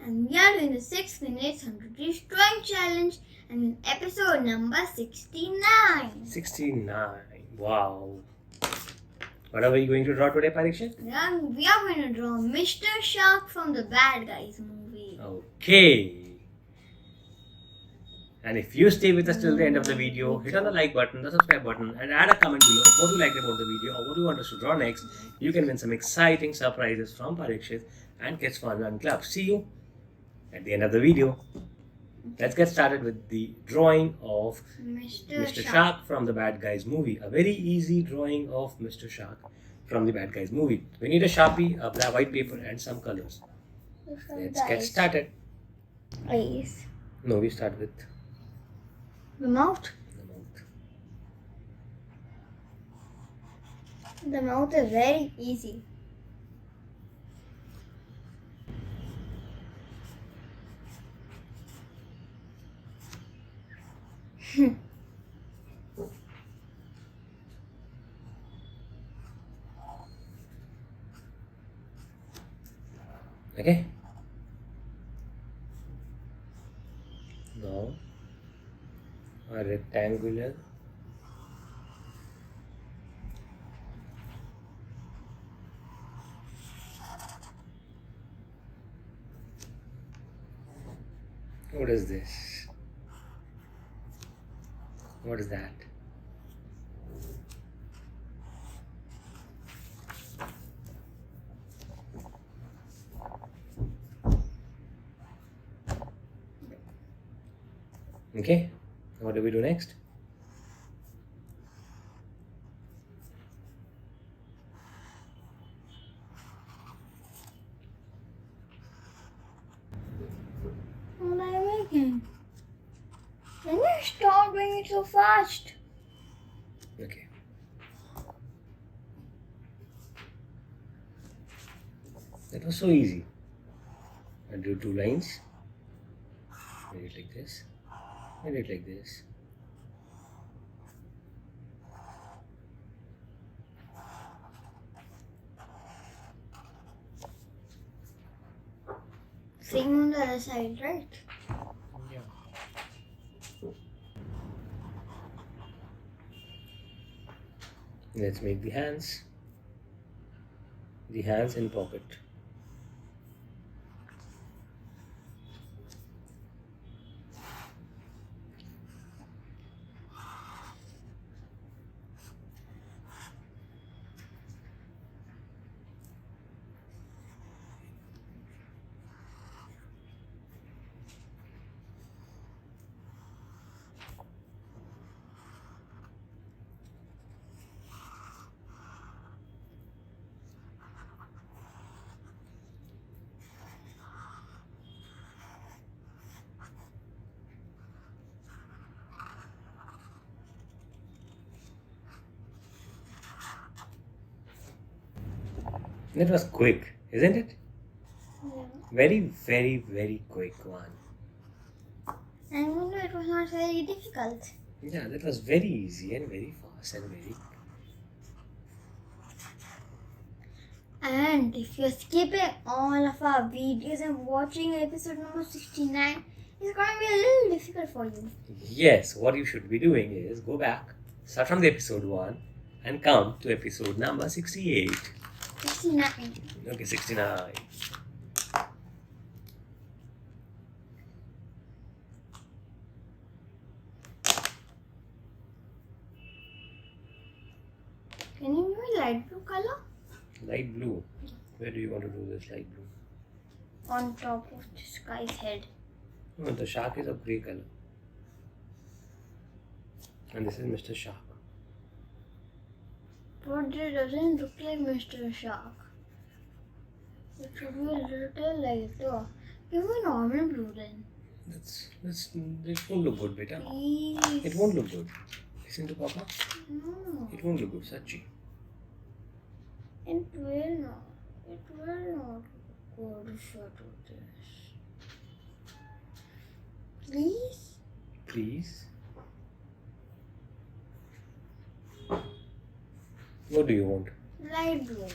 and we are doing the 6 minutes 100 rupees drawing challenge and in episode number 69. 69. Wow. What are we going to draw today, Parikshit? We are going to draw Mr. Shark from the Bad Guys movie. Okay. And if you stay with us till the end of the video, hit on the like button, the subscribe button, and add a comment below what you liked about the video or what you want us to draw next. You can win some exciting surprises from Parikshit and Kids Fun Run Club. See you at the end of the video. Let's get started with the drawing of Mr. Shark from the Bad Guys movie. A very easy drawing of Mr. Shark from the Bad Guys movie. We need a Sharpie, a black white paper, and some colors. Let's get started. Eyes. No, we start with The mouth. the mouth. The mouth is very easy. Okay. Now a rectangular what is this? What is that? Okay, what do we do next? What are you making? Can you stop doing it so fast? Okay. That was so easy. I'll do two lines. Make it like this. Make it like this. Same on the other side, right? Yeah. Let's make the hands. The hands in pocket. That was quick, isn't it? Yeah. Very, very, very quick one. And you know it was not very difficult. Yeah, that was very easy and very fast and very. And if you're skipping all of our videos and watching episode number 69, it's going to be a little difficult for you. Yes, what you should be doing is go back, start from the episode 1 and come to episode number 68. 69. Okay, 69. Can you give me light blue color? Light blue. Where do you want to do this light blue? On top of this guy's head. No, the shark is of grey color. And this is Mr. Shark. But it doesn't look like Mr. Shark. It should be a little lighter. Give me normal blue then. It won't look good, beta. Please. It won't look good. Listen to Papa. No. It won't look good, Sachi. It will not. It will not go to shut with this. Please? Please. What do you want? Light blue.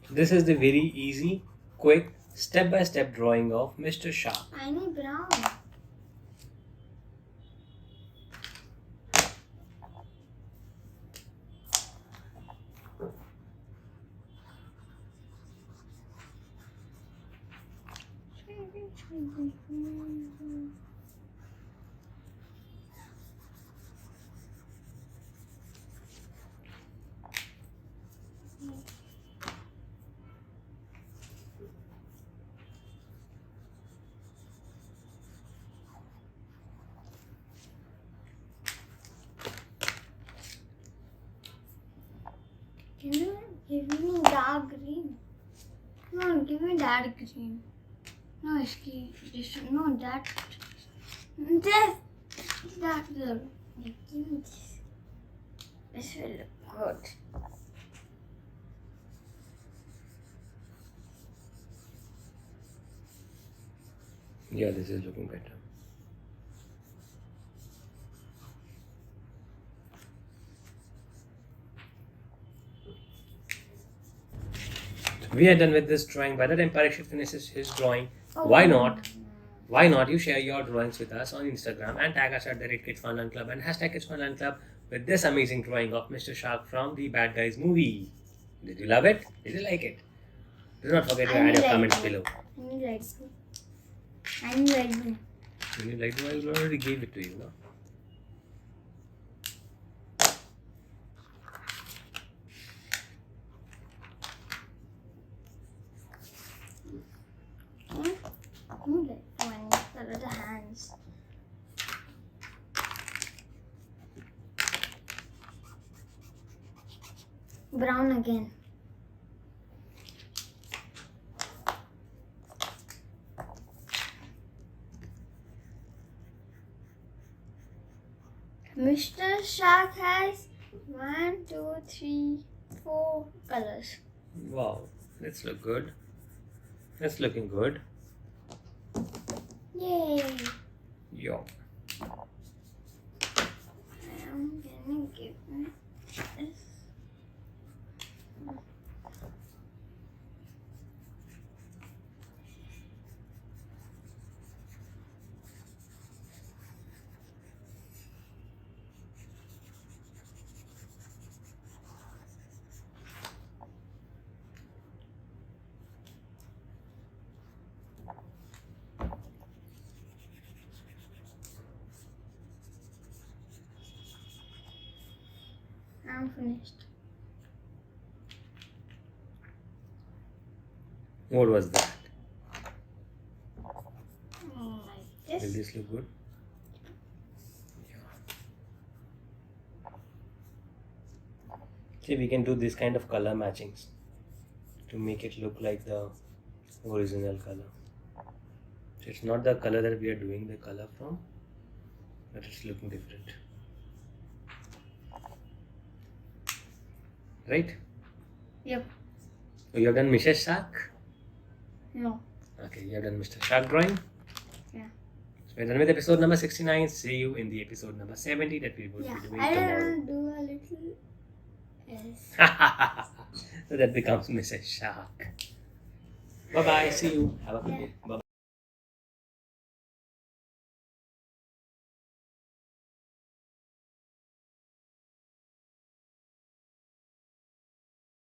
This is the very easy, quick, step-by-step drawing of Mr. Shark. I need brown. Can you give me dark green? Come on, give me dark green. No, no, that will give me this. This will look good. Yeah, this is looking better. We are done with this drawing. By the time Parikshit finishes his drawing, why not you share your drawings with us on Instagram and tag us at the Kids Funland Club and hashtag Kids Funland Club with this amazing drawing of Mr. Shark from the Bad Guys movie. Did you love it? Did you like it? Do not forget to add your comments below. I like it. You like it? I already gave it to you, no? Color the hands. Brown again. Mr. Shark has 1, 2, 3, 4 colors. Wow, that's look good. That's looking good. Yay! Yo. I'm gonna give it this. I'm finished. What was that? Like Will this. this look good? Yeah. See, we can do this kind of color matchings to make it look like the original color. So it's not the color that we are doing the color from, but it's looking different. Right? Yep. So you have done Mrs. Shark? No. Okay, you have done Mr. Shark drawing? Yeah. So we're done with episode number 69. See you in the episode number 70 that we will Yeah. be doing I tomorrow. want to do a little. Yes. So that becomes Mrs. Shark. Bye bye. See you. Have a good day. Bye.